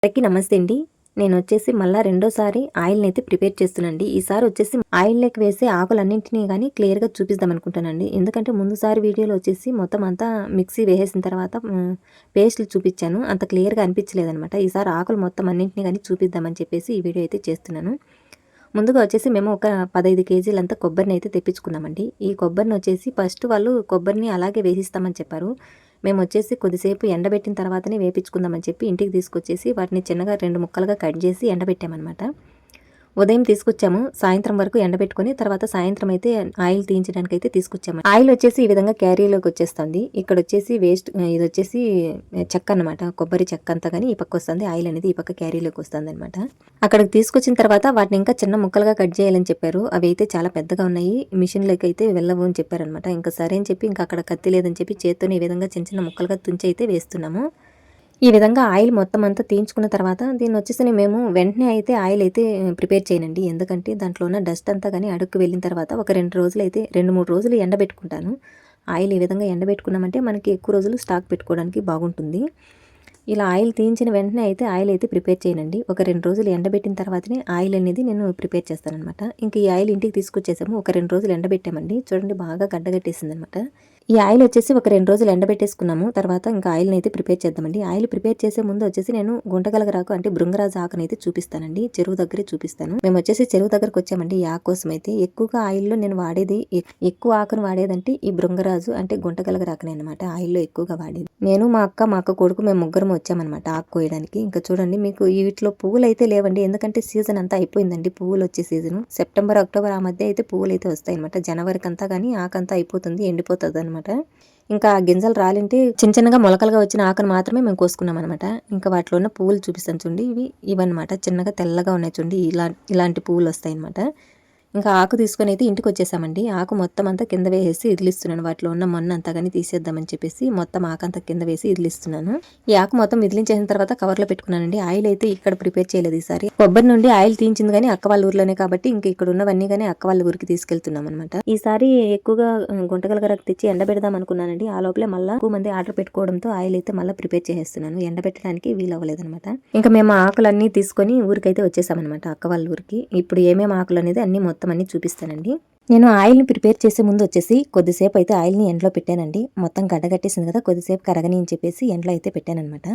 అందరికీ నమస్తే అండి. నేనొచ్చేసి మళ్ళా రెండోసారి ఆయిల్‌నైతే ప్రిపేర్ చేస్తున్నానండి. ఈసారి వచ్చేసి ఆయిల్‌లోకి వేసే ఆకులన్నింటిని గాని క్లియర్‌గా చూపిద్దాం అనుకుంటానండి. ఎందుకంటే ముందుసారి వీడియోలో వచ్చేసి మొత్తం అంతా మిక్సీ వేసేసిన తర్వాత పేస్టులు చూపిచ్చాను. అంత క్లియర్‌గా అనిపించలేదనమాట. ఈసారి ఆకులు మొత్తం అన్నింటిని గాని చూపిద్దామని చెప్పేసి ఈ వీడియో అయితే చేస్తున్నాను. ముందుగా వచ్చేసి మేము ఒక 15 కేజీలంతా కొబ్బరినైతే తెప్పించుకున్నామండి. ఈ కొబ్బరిని వచ్చేసి ఫస్ట్ వాళ్ళు కొబ్బరిని అలాగే వేసిస్తామని చెప్పారు. మేమొచ్చేసి కొద్దిసేపు ఎండబెట్టిన తర్వాతనే వేపించుకుందామని చెప్పి ఇంటికి తీసుకొచ్చేసి వాటిని చిన్నగా 2 ముక్కలుగా కట్ చేసి ఎండబెట్టామనమాట. ఉదయం తీసుకొచ్చాము. సాయంత్రం వరకు ఎండబెట్టుకొని తర్వాత సాయంత్రం అయితే ఆయిల్ తీయించడానికైతే తీసుకొచ్చాము. ఆయిల్ వచ్చేసి ఈ విధంగా క్యారీలోకి వచ్చేస్తుంది. ఇక్కడొచ్చేసి ఇదొచ్చేసి చెక్క అనమాట. కొబ్బరి చెక్క అంతా గాని ఈ పక్క వస్తుంది. ఆయిల్ అనేది ఈ పక్క క్యారీలోకి వస్తుందనమాట. అక్కడికి తీసుకొచ్చిన తర్వాత వాటిని ఇంకా చిన్న ముక్కలుగా కట్ చేయాలని చెప్పారు. అవి అయితే చాలా పెద్దగా ఉన్నాయి. మిషన్లోకి అయితే వెళ్ళవు అని చెప్పారనమాట. ఇంకా సరే అని చెప్పి ఇంకా అక్కడ కత్తి లేదని చెప్పి చేత్తోనే ఈ విధంగా చిన్న చిన్న ముక్కలుగా తుంచి అయితే వేస్తున్నాము. ఈ విధంగా ఆయిల్ మొత్తం అంతా తీయించుకున్న తర్వాత దీన్నొచ్చేసి మేము వెంటనే అయితే ఆయిల్ అయితే ప్రిపేర్ చేయనండి. ఎందుకంటే దాంట్లో ఉన్న డస్ట్ అంతా గాని అడుక్కి వెళ్ళిన తర్వాత ఒక 2 రోజులైతే 2, 3 రోజులు ఎండబెట్టుకుంటాను. ఆయిల్ ఈ విధంగా ఎండబెట్టుకున్నామంటే మనకి ఎక్కువ రోజులు స్టాక్ పెట్టుకోవడానికి బాగుంటుంది. ఇలా ఆయిల్ తీయించిన వెంటనే అయితే ఆయిల్ అయితే ప్రిపేర్ చేయనండి. ఒక 2 రోజులు ఎండబెట్టిన తర్వాతనే ఆయిల్ అనేది నేను ప్రిపేర్ చేస్తాననమాట. ఇంక ఈ ఆయిల్ ఇంటికి తీసుకొచ్చేసాము. ఒక 2 రోజులు ఎండబెట్టామండి. చూడండి బాగా గడ్డగట్టేసిందనమాట. ఈ ఆయిల్ వచ్చేసి ఒక 2 రోజులు ఎండబెట్టేసుకున్నాము. తర్వాత ఇంకా ఆయిల్‌ని అయితే ప్రిపేర్ చేద్దామండి. ఆయిల్ ప్రిపేర్ చేసే ముందు వచ్చేసి నేను గుంటగలగరాకు అంటే భృంగరాజు ఆకునైతే చూపిస్తానండి. చెరువు దగ్గరే చూపిస్తాను. మేము వచ్చేసి చెరువు దగ్గరకు వచ్చామండి ఈ ఆకు కోసం అయితే. ఎక్కువగా ఆయిల్‌లో నేను వాడేది ఎక్కువ ఆకును వాడేదంటే ఈ భృంగరాజు అంటే గుంటగలగరాకునే అనమాట. ఆయిల్‌లో ఎక్కువగా వాడేది. నేను మా అక్క కొడుకు మేము ముగ్గురం వచ్చామన్నమాట ఆకు కోయడానికి. ఇంకా చూడండి మీకు వీటిలో పువ్వులు అయితే లేవండి. ఎందుకంటే సీజన్ అంతా అయిపోయిందండి. పువ్వులు వచ్చే సీజన్ సెప్టెంబర్, అక్టోబర్ ఆ మధ్య అయితే పువ్వులు అయితే వస్తాయి అనమాట. జనవరికి అంతా కానీ ఆకంతా అయిపోతుంది, ఎండిపోతుంది అనమాట. ఇంకా గింజలు రాలింటే చిన్న చిన్నగా మొలకలుగా వచ్చిన ఆకును మాత్రమే మేము కోసుకున్నాం అనమాట. ఇంకా వాటిలో ఉన్న పువ్వులు చూపిస్తాను చూడండి. ఇవన్నమాట చిన్నగా తెల్లగా ఉన్నాయి చూడండి. ఇలాంటి పువ్వులు వస్తాయి అనమాట. ఇంకా ఆకు తీసుకొని అయితే ఇంటికి వచ్చేసామండి. ఆకు మొత్తం అంతా కింద వేసేసి ఇదిలిస్తున్నాను. వాటిలో ఉన్న మొన్న అంతా కానీ తీసేద్దామని చెప్పేసి మొత్తం ఆకంతా కింద వేసి ఇదిలిస్తున్నాను. ఈ ఆకు మొత్తం ఇదిలించేసిన తర్వాత కవర్లో పెట్టుకున్నానండి. ఆయిల్ అయితే ఇక్కడ ప్రిపేర్ చేయలేదు ఈసారి. కొబ్బరి నుండి ఆయిల్ తీయించింది కానీ అక్క వాళ్ళ ఊర్లోనే కాబట్టి ఇంక ఇక్కడ ఉన్నవన్నీ కానీ అక్క వాళ్ళ ఊరికి తీసుకెళ్తున్నాం అనమాట. ఈసారి ఎక్కువగా గుంటగలగరకు తెచ్చి ఎండబెడదాం అనుకున్నానండి. ఆ లోపలే మళ్ళీ ఎక్కువ మంది ఆర్డర్ పెట్టుకోవడంతో ఆయిల్ అయితే మళ్ళీ ప్రిపేర్ చేసేస్తున్నాను. ఎండబెట్టడానికి వీలవ్వలేదు అనమాట. ఇంకా మేము ఆకులన్నీ తీసుకొని ఊరికైతే వచ్చేసామన్నమాట అక్క వాళ్ళ ఊరికి. ఇప్పుడు ఏమేమి ఆకులు అనేది మొత్తం అన్ని చూపిస్తానండి. నేను ఆయిల్ని ప్రిపేర్ చేసే ముందు వచ్చేసి కొద్దిసేపు అయితే ఆయిల్ని ఎండలో పెట్టానండి. మొత్తం గడ్డగట్టేసింది కదా, కొద్దిసేపు కరగని అని చెప్పేసి ఎండలో అయితే పెట్టానమాట.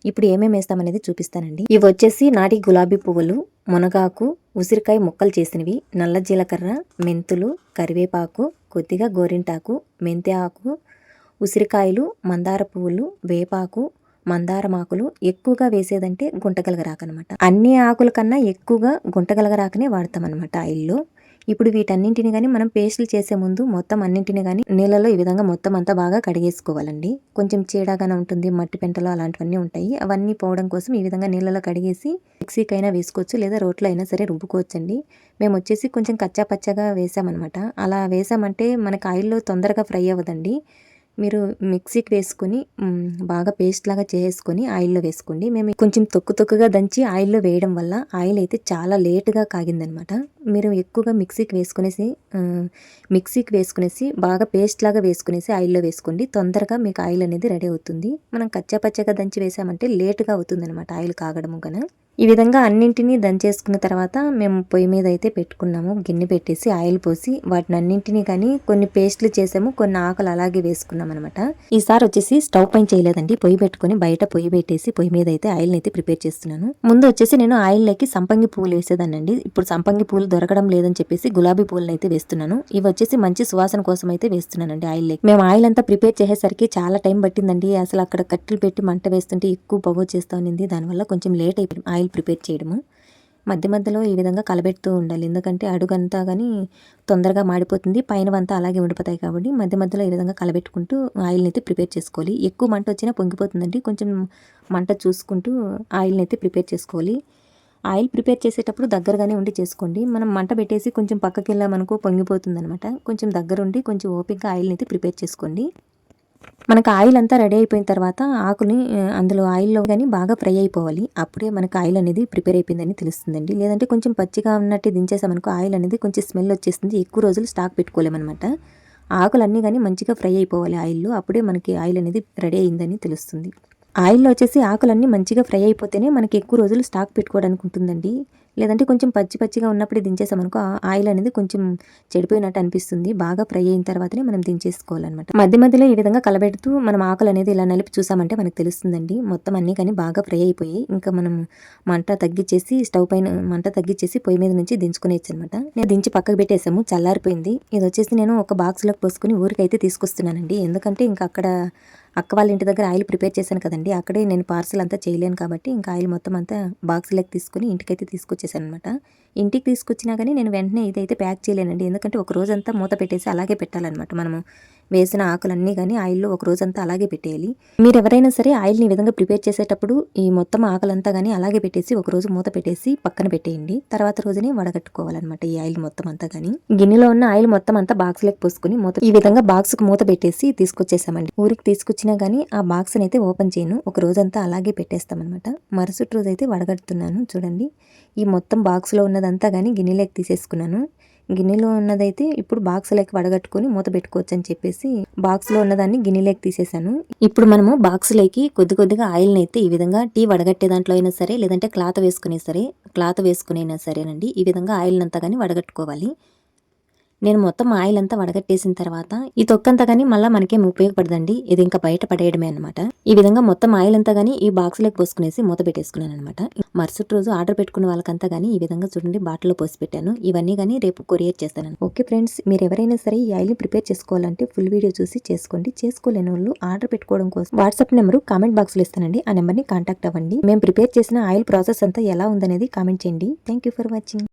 ఇప్పుడు ఏమేమి వేస్తామనేది చూపిస్తానండి. ఇవి వచ్చేసి నాటి గులాబీ పువ్వులు, మునగాకు, ఉసిరికాయ ముక్కలు చేసినవి, నల్ల జీలకర్ర, మెంతులు, కరివేపాకు, కొద్దిగా గోరింటాకు, మెంతి ఆకు, ఉసిరికాయలు, మందార పువ్వులు, వేపాకు, మందారమాకులు. ఎక్కువగా వేసేదంటే గుంటగలగరాకనమాట. అన్ని ఆకుల కన్నా ఎక్కువగా గుంటగలగరాకనే వాడతామన్నమాట ఆయిల్లో. ఇప్పుడు వీటన్నింటిని కానీ మనం పేస్టులు చేసే ముందు మొత్తం అన్నింటిని కానీ నీళ్ళలో ఈ విధంగా మొత్తం అంతా బాగా కడిగేసుకోవాలండి. కొంచెం చీడగానే ఉంటుంది, మట్టి పెంటలు అలాంటివన్నీ ఉంటాయి. అవన్నీ పోవడం కోసం ఈ విధంగా నీళ్ళలో కడిగేసి మిక్సీకైనా వేసుకోవచ్చు, లేదా రోట్లో అయినా సరే రుబ్బుకోవచ్చండి. మేము వచ్చేసి కొంచెం కచ్చా పచ్చగా వేసామన్నమాట. అలా వేసామంటే మనకి ఆయిల్లో తొందరగా ఫ్రై అవ్వదండి. మీరు మిక్సీకి వేసుకొని బాగా పేస్ట్ లాగా చేసుకొని ఆయిల్లో వేసుకోండి. మేము కొంచెం తొక్కుగా దంచి ఆయిల్లో వేయడం వల్ల ఆయిల్ అయితే చాలా లేటుగా కాగిందనమాట. మీరు ఎక్కువగా మిక్సీకి వేసుకునేసి బాగా పేస్ట్ లాగా వేసుకునేసి ఆయిల్లో వేసుకోండి. తొందరగా మీకు ఆయిల్ అనేది రెడీ అవుతుంది. మనం కచ్చా పచ్చగా దంచి వేసామంటే లేటుగా అవుతుంది అనమాట ఆయిల్ కాగడము కన. ఈ విధంగా అన్నింటినీ దంచేసుకున్న తర్వాత మేము పొయ్యి మీద అయితే పెట్టుకున్నాము. గిన్నె పెట్టేసి ఆయిల్ పోసి వాటిని అన్నింటినీ కానీ కొన్ని పేస్ట్లు చేసాము, కొన్ని ఆకులు అలాగే వేసుకున్నాం అనమాట. ఈసారి వచ్చేసి స్టవ్ పైన చేయలేదండి. పొయ్యి పెట్టుకుని బయట పొయ్యి పెట్టేసి పొయ్యి మీద అయితే ఆయిల్ని అయితే ప్రిపేర్ చేస్తున్నాను. ముందు వచ్చేసి నేను ఆయిల్లోకి సంపంగి పువ్వులు వేసేదానండి. ఇప్పుడు సంపంగి పువ్వులు దొరకడం లేదని చెప్పేసి గులాబీ పువ్వులను అయితే వేస్తున్నాను. ఇవి వచ్చేసి మంచి సువాసన కోసం అయితే వేస్తున్నానండి ఆయిల్లోకి. మేము ఆయిల్ అంతా ప్రిపేర్ చేసేసరికి చాలా టైం పట్టిందండి. అసలు అక్కడ కట్టెలు పెట్టి మంట వేస్తుంటే ఎక్కువ పొగ చేస్తా ఉంది. దానివల్ల కొంచెం లేట్ అయిపోయింది ఆయిల్ ప్రిపేర్ చేయడము. మధ్య మధ్యలో ఈ విధంగా కలబెడుతూ ఉండాలి. ఎందుకంటే అడుగంతా కానీ తొందరగా మాడిపోతుంది, పైనవంతా అలాగే ఉండిపోతాయి కాబట్టి మధ్య మధ్యలో ఈ విధంగా కలబెట్టుకుంటూ ఆయిల్ని అయితే ప్రిపేర్ చేసుకోవాలి. ఎక్కువ మంట వచ్చినా పొంగిపోతుందండి. కొంచెం మంట చూసుకుంటూ ఆయిల్ని అయితే ప్రిపేర్ చేసుకోవాలి. ఆయిల్ ప్రిపేర్ చేసేటప్పుడు దగ్గరగానే ఉండి చేసుకోండి. మనం మంట పెట్టేసి కొంచెం పక్కకి వెళ్ళామనుకో పొంగిపోతుంది అనమాట. కొంచెం దగ్గరుండి కొంచెం ఓపికగా ఆయిల్ని అయితే ప్రిపేర్ చేసుకోండి. మనకు ఆయిల్ అంతా రెడీ అయిపోయిన తర్వాత ఆకుని అందులో ఆయిల్లో కానీ బాగా ఫ్రై అయిపోవాలి. అప్పుడే మనకు ఆయిల్ అనేది ప్రిపేర్ అయిపోయిందని తెలుస్తుందండి. లేదంటే కొంచెం పచ్చిగా ఉన్నట్టు దించేసామనుకో ఆయిల్ అనేది కొంచెం స్మెల్ వచ్చేస్తుంది. ఎక్కువ రోజులు స్టాక్ పెట్టుకోలేమన్నమాట. ఆకులన్నీ కానీ మంచిగా ఫ్రై అయిపోవాలి ఆయిల్లో. అప్పుడే మనకి ఆయిల్ అనేది రెడీ అయిందని తెలుస్తుంది. ఆయిల్‌లో వచ్చేసి ఆకులన్నీ మంచిగా ఫ్రై అయిపోతేనే మనకి ఎక్కువ రోజులు స్టాక్ పెట్టుకోవడానికి ఉంటుందండి. లేదంటే కొంచెం పచ్చి పచ్చిగా ఉన్నప్పుడే దించేసామనుకో ఆ ఆయిల్ అనేది కొంచెం చెడిపోయినట్టు అనిపిస్తుంది. బాగా ఫ్రై అయిన తర్వాతనే మనం దించేసుకోవాలనమాట. మధ్య మధ్యలో ఈ విధంగా కలబెడుతూ మనం ఆకులనేది ఇలా నలిపి చూసామంటే మనకు తెలుస్తుందండి. మొత్తం అన్నీ కానీ బాగా ఫ్రై అయిపోయి ఇంకా మనం మంట తగ్గిచ్చేసి స్టవ్ పైన మంట తగ్గిచ్చేసి పొయ్యి మీద నుంచి దించుకునేయచ్చనమాట. నేను దించి పక్కకు పెట్టేసాము. చల్లారిపోయింది. ఇది వచ్చేసి నేను ఒక బాక్స్‌లోకి పోసుకొని ఊరికైతే తీసుకొస్తున్నానండి. ఎందుకంటే ఇంకా అక్కడ అక్క వాళ్ళ ఇంటి దగ్గర ఆయిల్ ప్రిపేర్ చేశాను కదండీ! అక్కడే నేను పార్సెల్ అంతా చేయలేను కాబట్టి ఇంకా ఆయిల్ మొత్తం అంతా బాక్స్‌లోకి తీసుకొని ఇంటికైతే తీసుకొచ్చేసాననమాట. ఇంటికి తీసుకొచ్చినా గానీ నేను వెంటనే ఇదైతే ప్యాక్ చేయలేనండి. ఎందుకంటే ఒక రోజంతా మూత పెట్టేసి అలాగే పెట్టాలనమాట. మనము వేసిన ఆకులన్నీ గానీ ఆయిల్‌లో ఒక రోజంతా అలాగే పెట్టేయాలి. మీరెవరైనా సరే ఆయిల్‌ని ఈ విధంగా ప్రిపేర్ చేసేటప్పుడు ఈ మొత్తం ఆకులంతా గానీ అలాగే పెట్టేసి ఒకరోజు మూత పెట్టేసి పక్కన పెట్టేయండి. తర్వాత రోజునే వడగట్టుకోవాలనమాట ఈ ఆయిల్ మొత్తం అంతా గానీ. గిన్నెలో ఉన్న ఆయిల్ మొత్తం అంతా బాక్స్‌లోకి పోసుకొని ఈ విధంగా బాక్స్‌కి మూత పెట్టేసి తీసుకొచ్చేసామండి. ఊరికి తీసుకొచ్చినా గానీ ఆ బాక్స్‌నైతే ఓపెన్ చేయను. ఒక రోజంతా అలాగే పెట్టేస్తామనమాట. మరుసటి రోజైతే వడగడుతున్నాను చూడండి. ఈ మొత్తం బాక్స్‌లో ఉన్నదంతా గానీ గిన్నెలోకి తీసేసుకున్నాను. గిన్నెలో ఉన్నదైతే ఇప్పుడు బాక్స్‌లోకి వడగట్టుకొని మూత పెట్టుకోవచ్చని చెప్పేసి బాక్స్‌లో ఉన్నదాన్ని గిన్నెలోకి తీసేసాను. ఇప్పుడు మనము బాక్స్‌లోకి కొద్ది కొద్దిగా ఆయిల్‌నైతే ఈ విధంగా టీ వడగట్టే దాంట్లో అయినా సరే లేదంటే క్లాత్ వేసుకునైనా సరేనండి. ఈ విధంగా ఆయిల్‌నంతా గానీ వడగట్టుకోవాలి. నేను మొత్తం ఆయిల్ అంతా వడగట్టేసిన తర్వాత ఈ తొక్కంతా గానీ మళ్ళా మనకేం ఉపయోగపడదండి. ఇది ఇంకా బయట పడేయడమే అనమాట. ఈ విధంగా మొత్తం ఆయిల్ అంతా గానీ ఈ బాక్స్‌లోకి పోసుకునేసి మూత పెట్టేసుకున్నాననమాట. మరుసటి రోజు ఆర్డర్ పెట్టుకున్న వాళ్ళకంతా గానీ ఈ విధంగా చూడండి బాటిల్‌లో పోసి పెట్టాను. ఇవన్నీ గానీ రేపు కొరియర్ చేస్తాను. ఓకే ఫ్రెండ్స్, మీరెవరైనా సరే ఈ ఆయిల్‌ని ప్రిపేర్ చేసుకోవాలంటే ఫుల్ వీడియో చూసి చేసుకోండి. చేసుకోలేనోళ్ళు ఆర్డర్ పెట్టుకోవడం కోసం వాట్సాప్ నెంబరు కామెంట్ బాక్స్‌లో ఇస్తానండి. ఆ నెంబర్‌ని కాంటాక్ట్ అవ్వండి. మేము ప్రిపేర్ చేసిన ఆయిల్ ప్రాసెస్ అంతా ఎలా ఉందనేది కామెంట్ చేయండి. Thank you for watching.